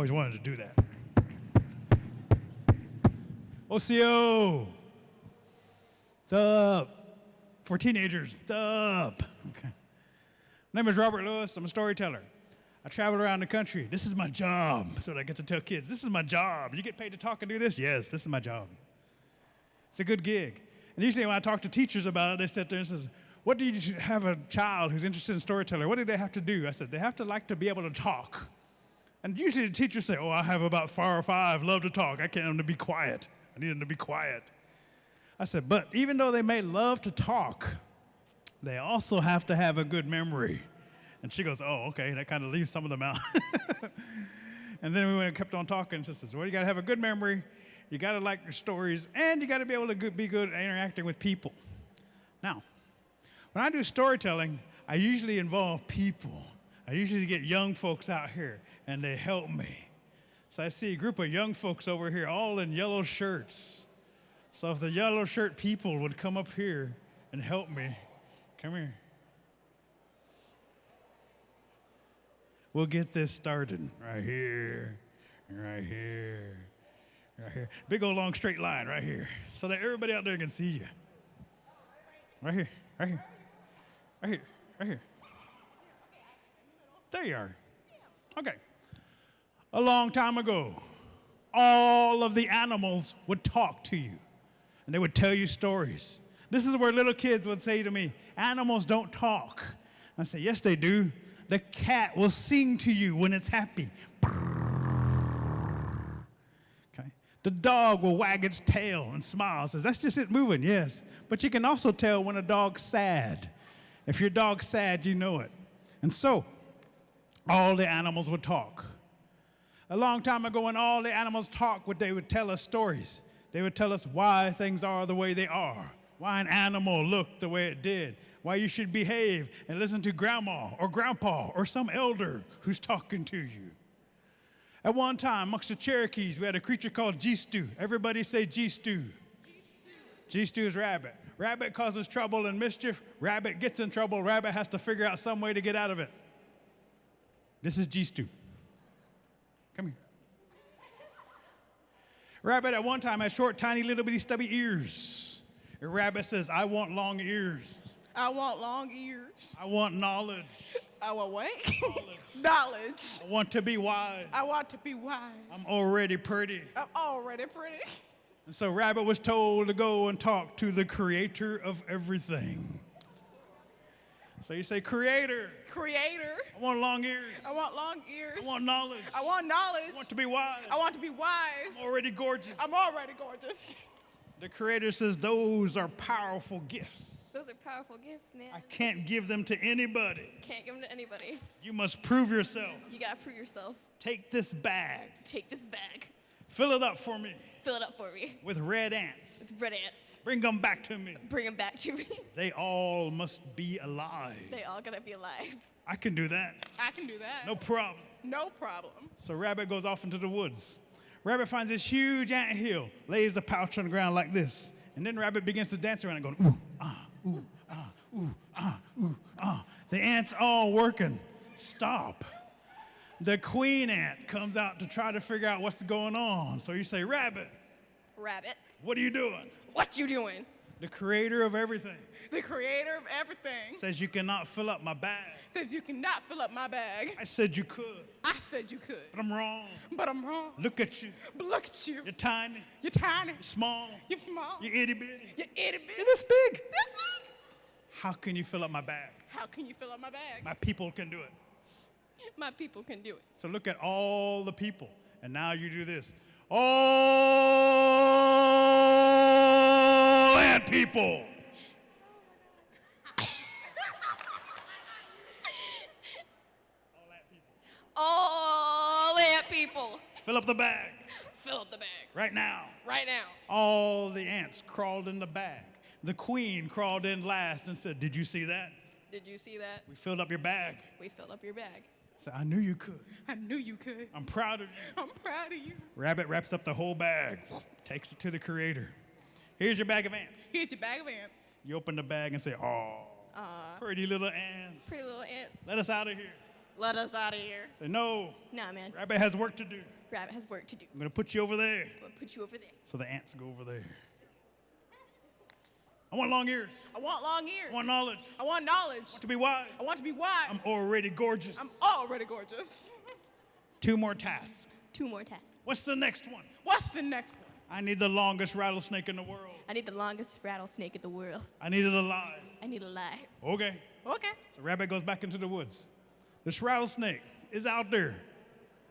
always wanted to do that. OCO. What's up? For teenagers, what's up? Okay. My name is Robert Lewis. I'm a storyteller. I travel around the country. This is my job. So I get to tell kids, this is my job. You get paid to talk and do this? Yes, this is my job. It's a good gig. And usually when I talk to teachers about it, they sit there and says, what do you have a child who's interested in storytelling? What do they have to do? I said, they have to like to be able to talk. And usually the teachers say, oh, I have about 4 or 5, love to talk. I can't them to be quiet. I need them to be quiet. I said, but even though they may love to talk, they also have to have a good memory. And she goes, oh, okay, that kind of leaves some of them out. And then we went and kept on talking. She says, well, you got to have a good memory, you got to like your stories, and you got to be able to be good at interacting with people. Now, when I do storytelling, I usually involve people. I usually get young folks out here, and they help me. So I see a group of young folks over here, all in yellow shirts. So if the yellow shirt people would come up here and help me, come here. We'll get this started right here, right here, right here. Big old long straight line right here so that everybody out there can see you. Right here, right here, right here, right here. There you are. Okay. A long time ago, all of the animals would talk to you, and they would tell you stories. This is where little kids would say to me, animals don't talk. I say, yes, they do. The cat will sing to you when it's happy. Okay. The dog will wag its tail and smile. Says, that's just it moving, yes. But you can also tell when a dog's sad. If your dog's sad, you know it. And so, all the animals would talk. A long time ago, when all the animals talked, they would tell us stories. They would tell us why things are the way they are, why an animal looked the way it did, why you should behave and listen to grandma or grandpa or some elder who's talking to you. At one time, amongst the Cherokees, we had a creature called G-Stew. Everybody say G-Stew. G-Stew is rabbit. Rabbit causes trouble and mischief. Rabbit gets in trouble. Rabbit has to figure out some way to get out of it. This is G-Stew. Come here. Rabbit at one time had short, tiny, little bitty, stubby ears. A rabbit says, I want long ears. I want long ears. I want knowledge. I want what? Knowledge. Knowledge. I want to be wise. I want to be wise. I'm already pretty. I'm already pretty. And so Rabbit was told to go and talk to the creator of everything. So you say, Creator. Creator. I want long ears. I want long ears. I want knowledge. I want knowledge. I want to be wise. I want to be wise. I'm already gorgeous. I'm already gorgeous. The Creator says those are powerful gifts. Those are powerful gifts, man. I can't give them to anybody. Can't give them to anybody. You must prove yourself. You gotta prove yourself. Take this bag. Take this bag. Fill it up for me. Fill it up for me. With red ants. With red ants. Bring them back to me. Bring them back to me. They all must be alive. They all gotta be alive. I can do that. I can do that. No problem. No problem. So Rabbit goes off into the woods. Rabbit finds this huge ant hill, lays the pouch on the ground like this, and then Rabbit begins to dance around and going, ooh, ah, ooh, ah, ooh, ah, ooh, ah. The ants all working. Stop. The queen ant comes out to try to figure out what's going on. So you say, Rabbit. Rabbit. What are you doing? What you doing? The creator of everything. The creator of everything. Says you cannot fill up my bag. Says you cannot fill up my bag. I said you could. I said you could. But I'm wrong. But I'm wrong. Look at you. But look at you. You're tiny. You're tiny. You're small. You're small. You're itty bitty. You're itty bitty. You're this big. This big. How can you fill up my bag? How can you fill up my bag? My people can do it. My people can do it. So look at all the people. And now you do this. All ant people. All ant people. Fill up the bag. Fill up the bag. Right now. Right now. All the ants crawled in the bag. The queen crawled in last and said, did you see that? Did you see that? We filled up your bag. We filled up your bag. So I knew you could. I knew you could. I'm proud of you. I'm proud of you. Rabbit wraps up the whole bag, takes it to the creator. Here's your bag of ants. Here's your bag of ants. You open the bag and say, oh, pretty little ants. Pretty little ants. Let us out of here. Let us out of here. Say, no, Nah, man. rabbit has work to do. Rabbit has work to do. I'm going to put you over there. We'll put you over there. So the ants go over there. I want long ears. I want long ears. I want knowledge. I want knowledge. To be wise. I want to be wise. I'm already gorgeous. I'm already gorgeous. 2 more tasks. 2 more tasks. What's the next one? What's the next one? I need the longest rattlesnake in the world. I need the longest rattlesnake in the world. I need it alive. I need a live. Okay. Okay. So rabbit goes back into the woods. This rattlesnake is out there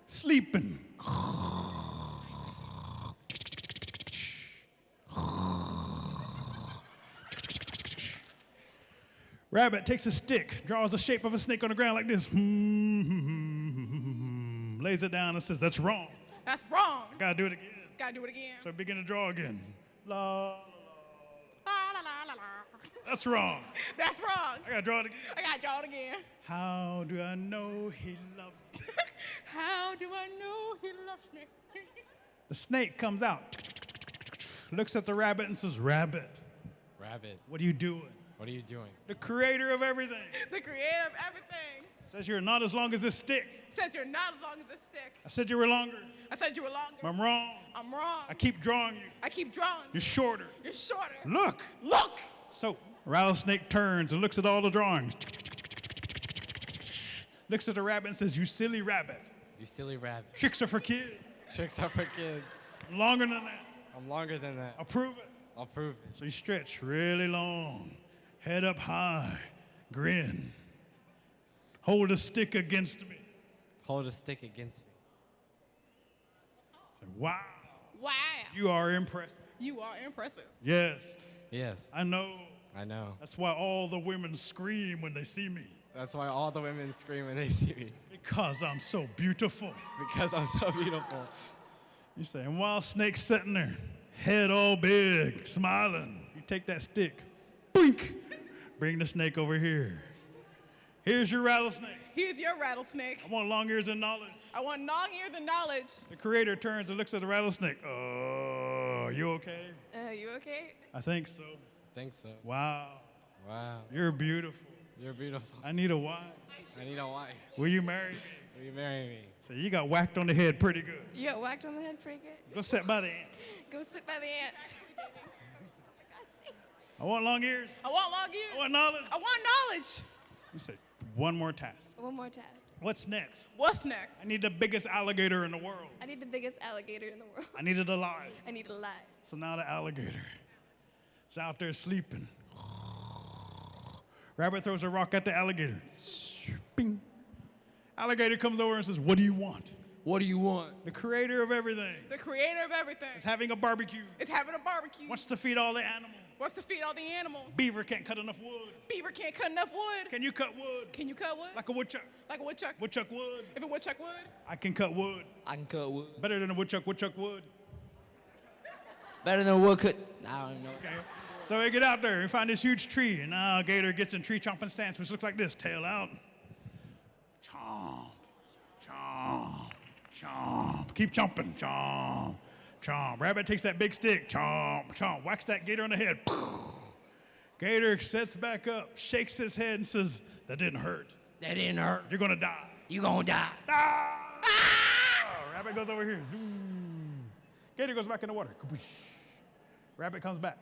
sleeping. Rabbit takes a stick, draws the shape of a snake on the ground like this, lays it down and says, that's wrong. That's wrong. I gotta do it again. Gotta do it again. So I begin to draw again. La, la, la. La, la, la, la, la. That's wrong. That's wrong. I gotta draw it again. I gotta draw it again. How do I know he loves me? How do I know he loves me? The snake comes out, looks at the rabbit and says, Rabbit, Rabbit, what are you doing? what are you doing? The creator of everything The creator of everything says you're not as long as this stick. says you're not as long as this stick. I said you were longer. I said you were longer. I'm wrong. I'm wrong. I keep drawing you. I keep drawing. You're shorter. You're shorter. Look. Look. So rattlesnake turns and looks at all the drawings. Looks at the rabbit and says, you silly rabbit. You silly rabbit. Tricks are for kids. Tricks are for kids. I'm longer than that. I'm longer than that. I'll prove it. I'll prove it. So you stretch really long, head up high, grin. Hold a stick against me. Hold a stick against me. Say, wow, Wow. you are impressive. You are impressive. Yes, Yes, I know. I know. That's why all the women scream when they see me. That's why all the women scream when they see me. Because I'm so beautiful. Because I'm so beautiful. You say, and while Snake's sitting there, head all big, smiling, you take that stick, boink, bring the snake over here. Here's your rattlesnake. Here's your rattlesnake. I want long ears and knowledge. I want long ears and knowledge. The creator turns and looks at the rattlesnake. Oh, you okay? You okay? I think so. Think so. Wow, Wow. you're beautiful. You're beautiful. I need a wife. I need a wife. Will you marry me? Will you marry me? So you got whacked on the head pretty good. You got whacked on the head pretty good. Go sit by the ants. Go sit by the ants. I want long ears. I want long ears. I want knowledge. I want knowledge. You say, one more task. One more task. What's next? What's next? I need the biggest alligator in the world. I need the biggest alligator in the world. I need it alive. I need a live. So now the alligator is out there sleeping. Rabbit throws a rock at the alligator. Bing. Alligator comes over and says, what do you want? What do you want? The creator of everything The creator of everything is having a barbecue. is having a barbecue. Wants to feed all the animals. Wants to feed all the animals. Beaver can't cut enough wood. Beaver can't cut enough wood. Can you cut wood? Can you cut wood? Like a woodchuck. Like a woodchuck. Woodchuck wood. If a woodchuck would. I can cut wood. I can cut wood. Better than a woodchuck. Woodchuck wood. Better than wood cut. I don't know. Okay. So we get out there and find this huge tree, and now Gator gets in tree chomping stance, which looks like this: tail out, chomp, chomp, chomp. Keep chomping, chomp, chomp. Rabbit takes that big stick, chomp, chomp, whacks that Gator on the head. Gator sits back up, shakes his head, and says, "That didn't hurt. That didn't hurt. You're gonna die." You gonna die. Ah! Rabbit goes over here. Zoom. Gator goes back in the water. Kaboosh. Rabbit comes back.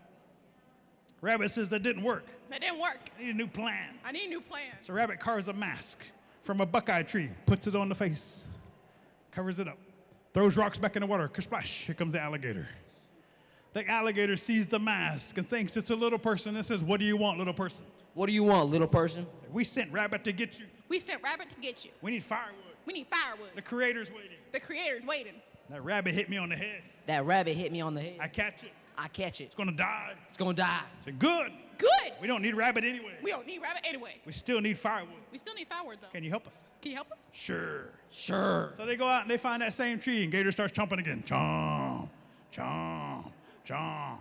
Rabbit says that didn't work. That didn't work. I need a new plan. I need a new plan. So Rabbit carves a mask from a buckeye tree, puts it on the face, covers it up, throws rocks back in the water. Kersplash, here comes the alligator. The alligator sees the mask and thinks it's a little person and says, what do you want, little person? What do you want, little person? We sent Rabbit to get you. We sent Rabbit to get you. We need firewood. We need firewood. The creator's waiting. The creator's waiting. That rabbit hit me on the head. That rabbit hit me on the head. I catch it. I catch it. It's gonna die. It's gonna die. I said, good. Good. We don't need Rabbit anyway. We don't need Rabbit anyway. We still need firewood. We still need firewood though. Can you help us? Can you help us? Sure. Sure. So they go out and they find that same tree, and Gator starts chomping again. Chomp, chomp, chomp.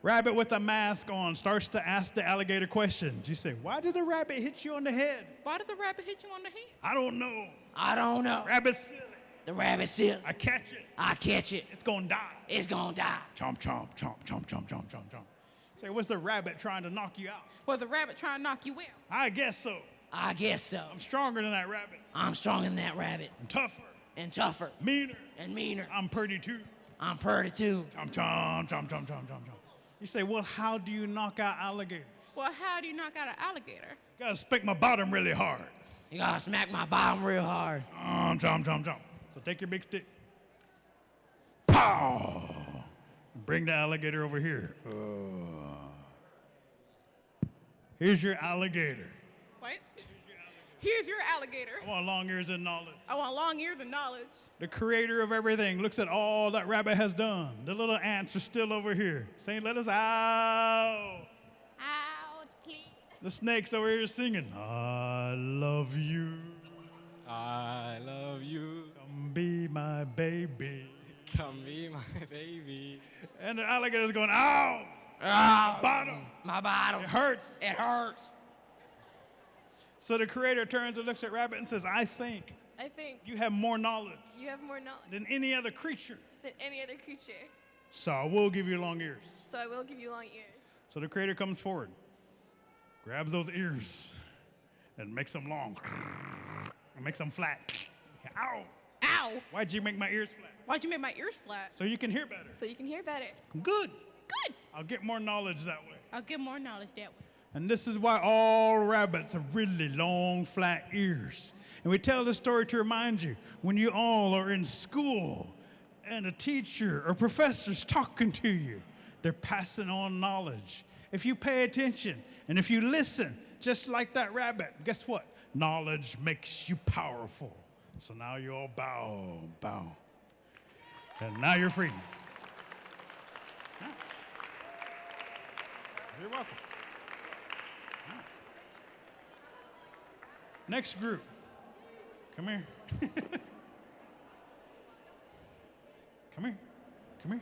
Rabbit with a mask on starts to ask the alligator questions. You say, why did the rabbit hit you on the head? Why did the rabbit hit you on the head? I don't know. I don't know. Rabbit's silly. The rabbit silly. I catch it. I catch it. It's gonna die. It's gonna die. Chomp, chomp, chomp, chomp, chomp, chomp, chomp, chomp. Say, was the rabbit trying to knock you out? Was the rabbit trying to knock you out? I guess so. I guess so. I'm stronger than that rabbit. I'm stronger than that rabbit. I'm tougher, And tougher. meaner. And meaner. I'm pretty too. I'm pretty too. Chomp, chomp, chomp, chomp, chomp, chomp, chomp. You say, well, how do you knock out alligator? Well, how do you knock out an alligator? Gotta spank my bottom really hard. You gotta smack my bottom real hard. Chomp, chomp, chomp, chomp. So take your big stick. Pow! Bring the alligator over here. Here's your alligator. What? Here's your alligator. I want long ears and knowledge. I want long ears and knowledge. The creator of everything looks at all that rabbit has done. The little ants are still over here saying, let us out. Out, please. The snake's over here singing, I love you. I love you. Come be my baby. Come be my baby. And the alligator's going, ow, Ah, bottom. my bottom. It hurts. It hurts. So the creator turns and looks at rabbit and says, I think I think you have more knowledge you have more knowledge than any other creature. than any other creature. So I will give you long ears. So I will give you long ears. So the creator comes forward, grabs those ears, and makes them long, and makes them flat. Ow! Ow! Why'd you make my ears flat? Why'd you make my ears flat? So you can hear better. So you can hear better. Good. Good. I'll get more knowledge that way. I'll get more knowledge that way. And this is why all rabbits have really long, flat ears. And we tell this story to remind you, when you all are in school and a teacher or professor's talking to you, they're passing on knowledge. If you pay attention and if you listen, just like that rabbit, guess what? Knowledge makes you powerful. So now you all bow, bow. And now you're free. Yeah. You're welcome. Next group. Come here. Come here. Come here. Come here.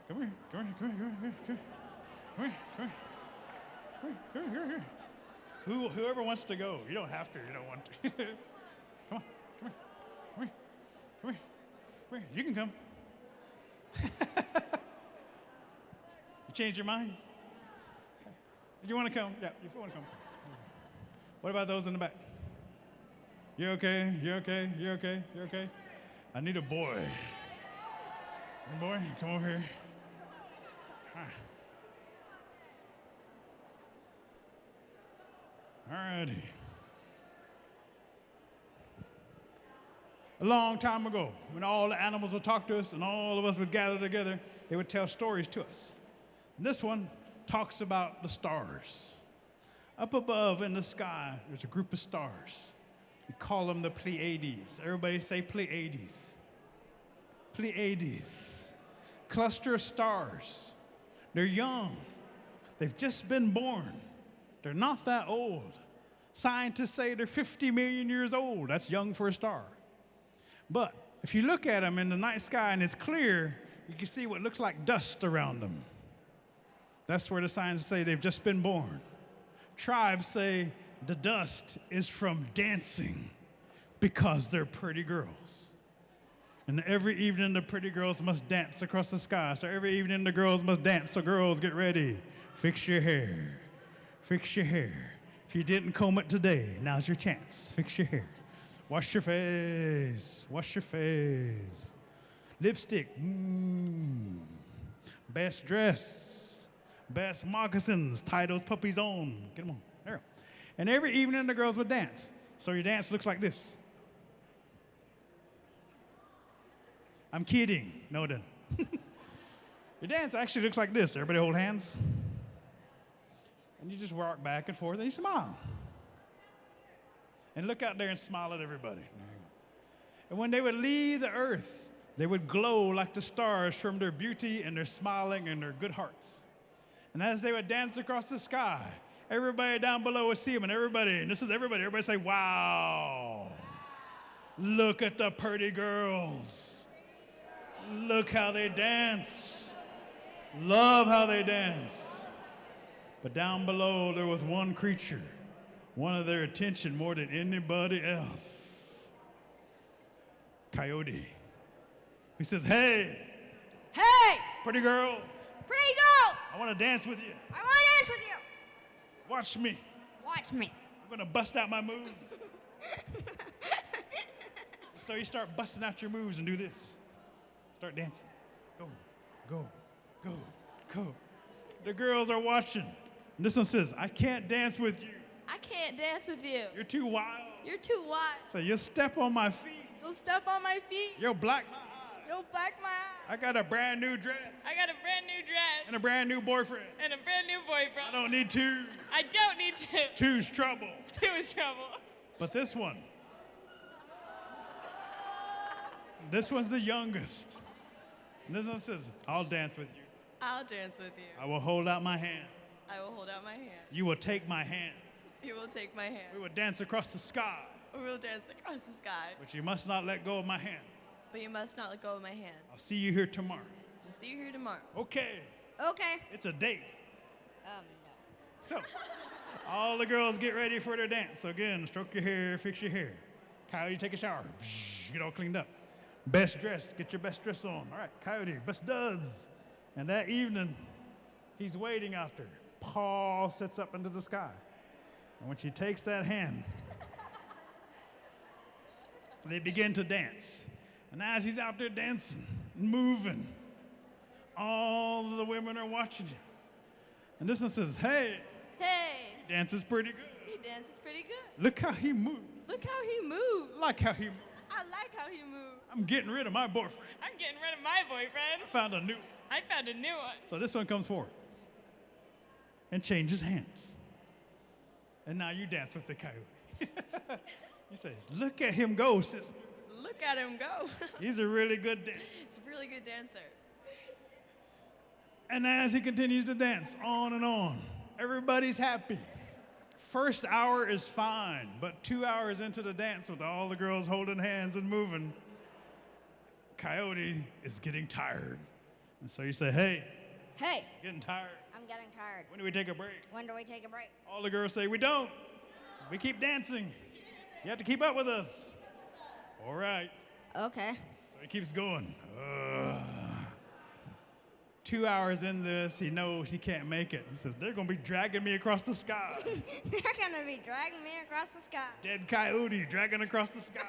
Come here. Come here. Come here. Come here. Come here. Come here. Come here. Come here. Whoever wants to go. You don't have to. You don't want to. Come on. Come here. Come here. Come here. Come here. You can come. You changed your mind? Okay. You want to come? Yeah, you want to come. What about those in the back? You okay? You okay? You okay? You okay? I need a boy. Boy, come over here. Hi. All righty. A long time ago, when all the animals would talk to us and all of us would gather together, they would tell stories to us. And this one talks about the stars. Up above in the sky, there's a group of stars. We call them the Pleiades. Everybody say Pleiades. Pleiades. Cluster of stars. They're young. They've just been born. They're not that old. Scientists say they're 50 million years old. That's young for a star. But if you look at them in the night sky and it's clear, you can see what looks like dust around them. That's where the scientists say they've just been born. Tribes say the dust is from dancing because they're pretty girls. And every evening the pretty girls must dance across the sky. So every evening the girls must dance. So girls, get ready. Fix your hair. Fix your hair. If you didn't comb it today, now's your chance. Fix your hair. Wash your face. Wash your face. Lipstick. Best dress. Best moccasins. Tie those puppies on. Get them on. There. And every evening the girls would dance. So your dance looks like this. I'm kidding. No, it doesn't. Your dance actually looks like this. Everybody hold hands. And you just walk back and forth and you smile. And look out there and smile at everybody. And when they would leave the earth, they would glow like the stars from their beauty and their smiling and their good hearts. And as they would dance across the sky, everybody down below would see them, and this is everybody say, wow. Look at the pretty girls. Look how they dance. Love how they dance. But down below, there was one creature, wanted their attention more than anybody else. Coyote. He says, hey, Hey, pretty girls, pretty girl! I want to dance with you. I want to dance with you. Watch me. Watch me. I'm gonna bust out my moves. So you start busting out your moves and do this. Start dancing. Go, go, go, go. The girls are watching. And this one says, I can't dance with you. I can't dance with you. You're too wild. You're too wild. So you step on my feet. You'll step on my feet. You'll black my eye. You'll black my eye. I got a brand new dress. I got a brand new dress And a brand new boyfriend. and a brand new boyfriend. I don't need two. I don't need to. Two's trouble. Two is trouble. But this one's the youngest. And this one says, I'll dance with you. I'll dance with you. I will hold out my hand. I will hold out my hand. You will take my hand. You will take my hand. We will dance across the sky. We will dance across the sky. But you must not let go of my hand. But you must not let go of my hand. I'll see you here tomorrow. I'll see you here tomorrow. Okay, Okay. it's a date. No. So, all the girls get ready for their dance. So again, stroke your hair, fix your hair. Coyote, take a shower. Get all cleaned up. Best dress, get your best dress on. All right, Coyote, best duds. And that evening, he's waiting out there. Paul sits up into the sky. And when she takes that hand, they begin to dance. And as he's out there dancing, moving, all the women are watching him. And this one says, hey, Hey, he dances pretty good. he dances pretty good. Look how he moves. Look how he moves. Like how he moves. I like how he moves. I'm getting rid of my boyfriend. I'm getting rid of my boyfriend. I found a new one. I found a new one. So this one comes forward and changes hands. And now you dance with the coyote. You say, look at him go, sister. Look at him go. He's a really good dancer. He's a really good dancer. And as he continues to dance on and on, everybody's happy. First hour is fine, but 2 hours into the dance with all the girls holding hands and moving, Coyote is getting tired. And so you say, hey, Hey, getting tired. I'm getting tired. When do we take a break? When do we take a break? All the girls say, we don't. We keep dancing. You have to keep up with us. All right. Okay. So he keeps going. 2 hours in this, he knows he can't make it. He says, they're going to be dragging me across the sky. They're gonna be dragging me across the sky. Dead coyote dragging across the sky.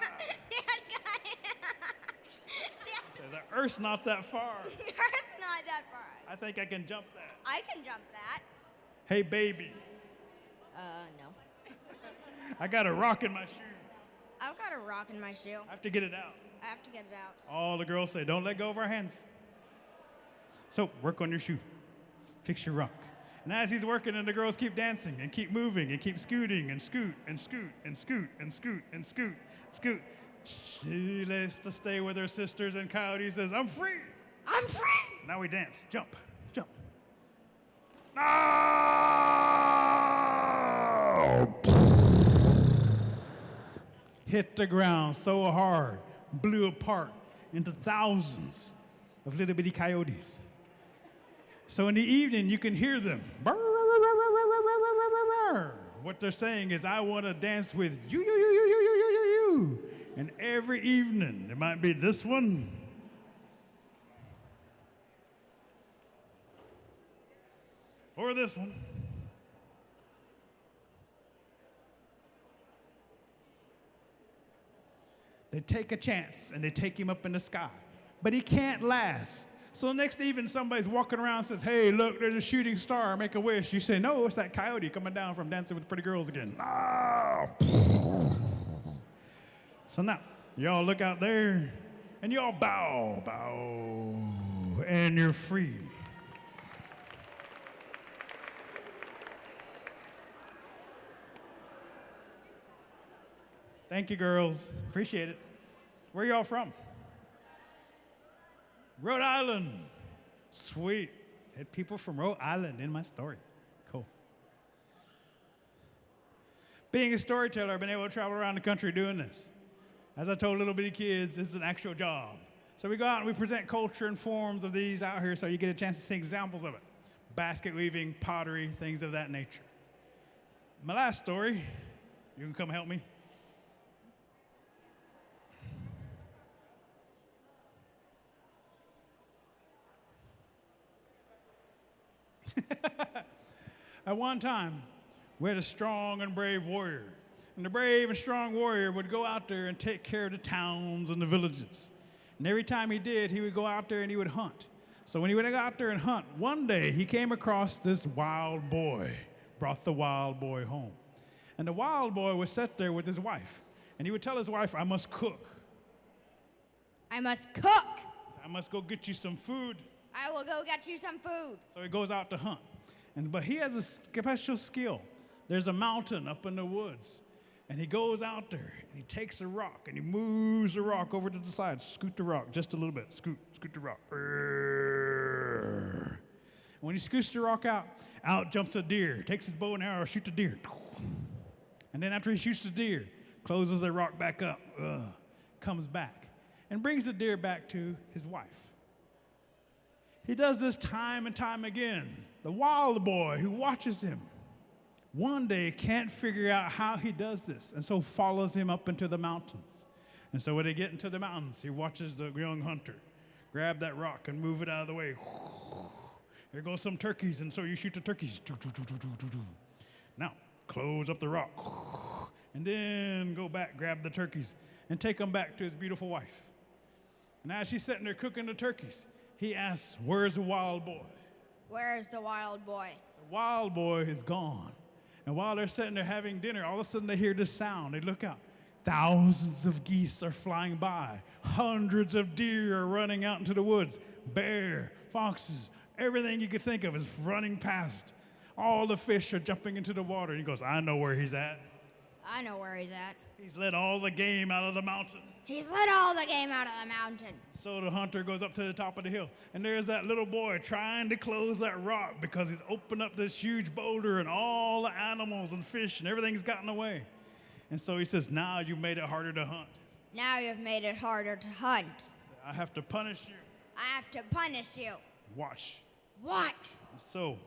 So the earth's not that far. The Earth's not that far. I think I can jump that. I can jump that. Hey, baby, No. I got a rock in my shoe. I've got a rock in my shoe. I have to get it out. I have to get it out. All the girls say, don't let go of our hands. So work on your shoe. Fix your rock. And as he's working, and the girls keep dancing and keep moving and keep scooting and scoot and scoot and scoot and scoot and scoot, scoot. She likes to stay with her sisters, and Coyote says, I'm free. I'm free. Now we dance. Jump, jump. No! Hit the ground so hard, blew apart into thousands of little bitty coyotes. So in the evening, you can hear them. What they're saying is, I want to dance with you, you, you, you, you, you, you, you, you. And every evening, it might be this one. Or this one. They take a chance and they take him up in the sky. But he can't last. So next evening, somebody's walking around and says, hey, look, there's a shooting star, make a wish. You say, no, it's that coyote coming down from Dancing with Pretty Girls again. No. So now, y'all look out there and y'all bow, bow, and you're free. Thank you, girls. Appreciate it. Where y'all from? Rhode Island. Sweet. Had people from Rhode Island in my story. Cool. Being a storyteller, I've been able to travel around the country doing this. As I told little bitty kids, it's an actual job. So we go out and we present culture and forms of these out here so you get a chance to see examples of it. Basket weaving, pottery, things of that nature. My last story, you can come help me. At one time, We had a strong and brave warrior. And the brave and strong warrior would go out there and take care of the towns and the villages. And every time he did, he would go out there and he would hunt. So when he would go out there and hunt, one day he came across this wild boy, brought the wild boy home. And the wild boy would sit there with his wife. And he would tell his wife, I must cook. I must cook. I must go get you some food. I will go get you some food. So he goes out to hunt. But he has a special skill. There's a mountain up in the woods. And he goes out there, and he takes a rock, and he moves the rock over to the side. Scoot the rock just a little bit. Scoot the rock. When he scoots the rock out jumps a deer. Takes his bow and arrow, shoot the deer. And then after he shoots the deer, closes the rock back up, comes back, and brings the deer back to his wife. He does this time and time again. The wild boy who watches him one day can't figure out how he does this, and so follows him up into the mountains. And so when they get into the mountains, he watches the young hunter grab that rock and move it out of the way. Here goes some turkeys, and so you shoot the turkeys. Now, close up the rock, and then go back, grab the turkeys, and take them back to his beautiful wife. And as she's sitting there cooking the turkeys, he asks, where's the wild boy? Where's the wild boy? The wild boy is gone. And while they're sitting there having dinner, all of a sudden they hear this sound. They look out. Thousands of geese are flying by. Hundreds of deer are running out into the woods. Bear, foxes, everything you could think of is running past. All the fish are jumping into the water. And he goes, I know where he's at. I know where he's at. He's let all the game out of the mountain. He's let all the game out of the mountain. So the hunter goes up to the top of the hill, and there's that little boy trying to close that rock because he's opened up this huge boulder, and all the animals and fish and everything's gotten away. And so he says, now you've made it harder to hunt. Now you've made it harder to hunt. I have to punish you. I have to punish you. Watch. What? So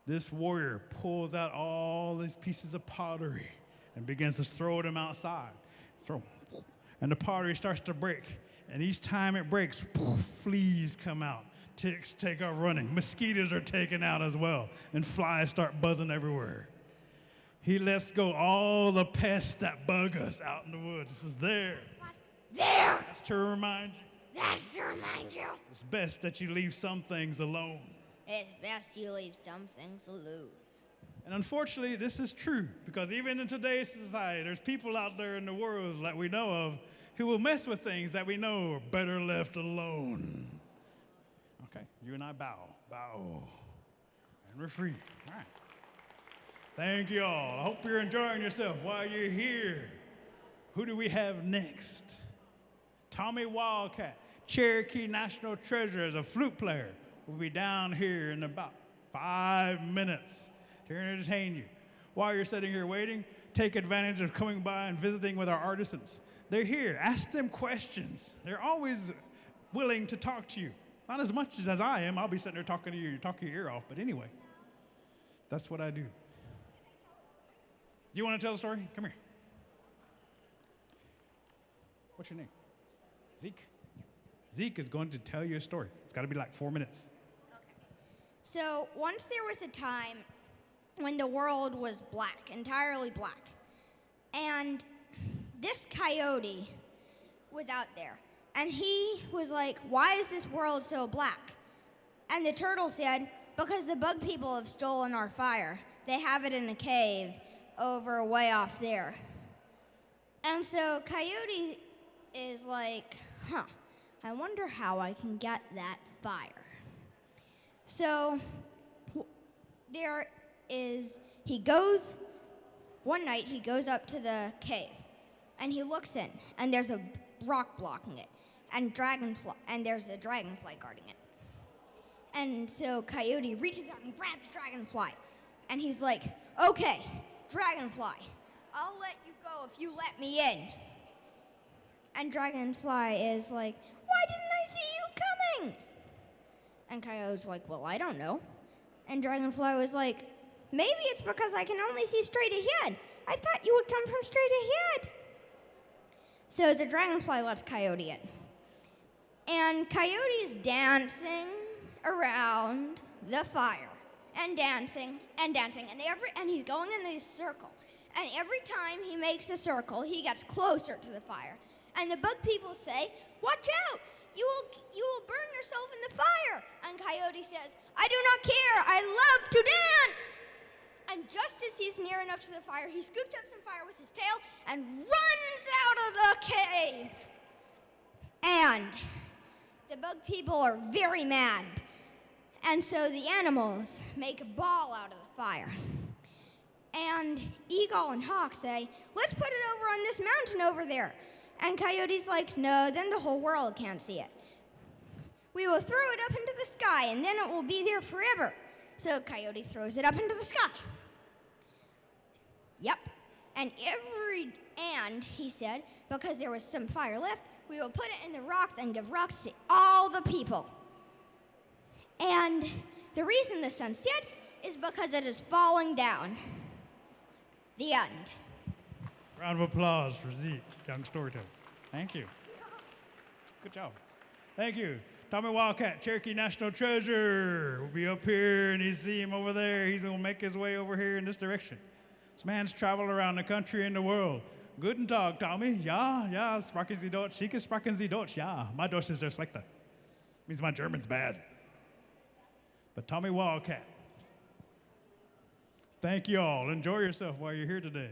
this warrior pulls out all these pieces of pottery and begins to throw them outside. Throw them. And the pottery starts to break. And each time it breaks, poof, fleas come out. Ticks take off running. Mosquitoes are taken out as well. And flies start buzzing everywhere. He lets go all the pests that bug us out in the woods. This is there. What? There! That's to remind you. That's to remind you. It's best that you leave some things alone. It's best you leave some things alone. And unfortunately, this is true, because even in today's society, there's people out there in the world that we know of who will mess with things that we know are better left alone. Okay, you and I bow, and we're free. All right. Thank you all. I hope you're enjoying yourself while you're here. Who do we have next? Tommy Wildcat, Cherokee National Treasure, as a flute player, will be down here in about 5 minutes to entertain you. While you're sitting here waiting, take advantage of coming by and visiting with our artisans. They're here. Ask them questions. They're always willing to talk to you. Not as much as I am. I'll be sitting there talking to you, talking your ear off. But anyway, that's what I do. Do you want to tell a story? Come here. What's your name? Zeke? Zeke is going to tell you a story. It's got to be like 4 minutes. So once there was a time when the world was black, entirely black. And this coyote was out there. And he was like, why is this world so black? And the turtle said, because the bug people have stolen our fire. They have it in a cave over way off there. And so Coyote is like, I wonder how I can get that fire. So one night he goes up to the cave and he looks in and there's a rock blocking it and there's a dragonfly guarding it. And so Coyote reaches out and grabs Dragonfly and he's like, okay, Dragonfly, I'll let you go if you let me in. And Dragonfly is like, why didn't I see you coming? And Coyote's like, well, I don't know. And Dragonfly was like, maybe it's because I can only see straight ahead. I thought you would come from straight ahead. So the Dragonfly lets Coyote in. And Coyote's dancing around the fire. and dancing and dancing, and he's going in this circle. And every time he makes a circle, he gets closer to the fire. And the bug people say, "Watch out! You will burn yourself in the fire." And Coyote says, "I do not care. I love to dance." And just as he's near enough to the fire, he scoops up some fire with his tail and runs out of the cave. And the bug people are very mad. And so the animals make a ball out of the fire. And Eagle and Hawk say, "Let's put it over on this mountain over there." And Coyote's like, "No, then the whole world can't see it. We will throw it up into the sky, and then it will be there forever." So Coyote throws it up into the sky. Yep. And he said, because there was some fire left, we will put it in the rocks and give rocks to all the people. And the reason the sun sets is because it is falling down. The end. Round of applause for Zeke, young storyteller. Thank you. Good job. Thank you. Tommy Wildcat, Cherokee National Treasure, will be up here, and you see him over there. He's going to make his way over here in this direction. This man's traveled around the country and the world. Guten Tag, Tommy. Ja, sprechen Sie Deutsch? Ich sprechen Sie Deutsch? Ja, my Deutsch ist sehr schlecht. Means my German's bad. But Tommy Wildcat, thank you all. Enjoy yourself while you're here today.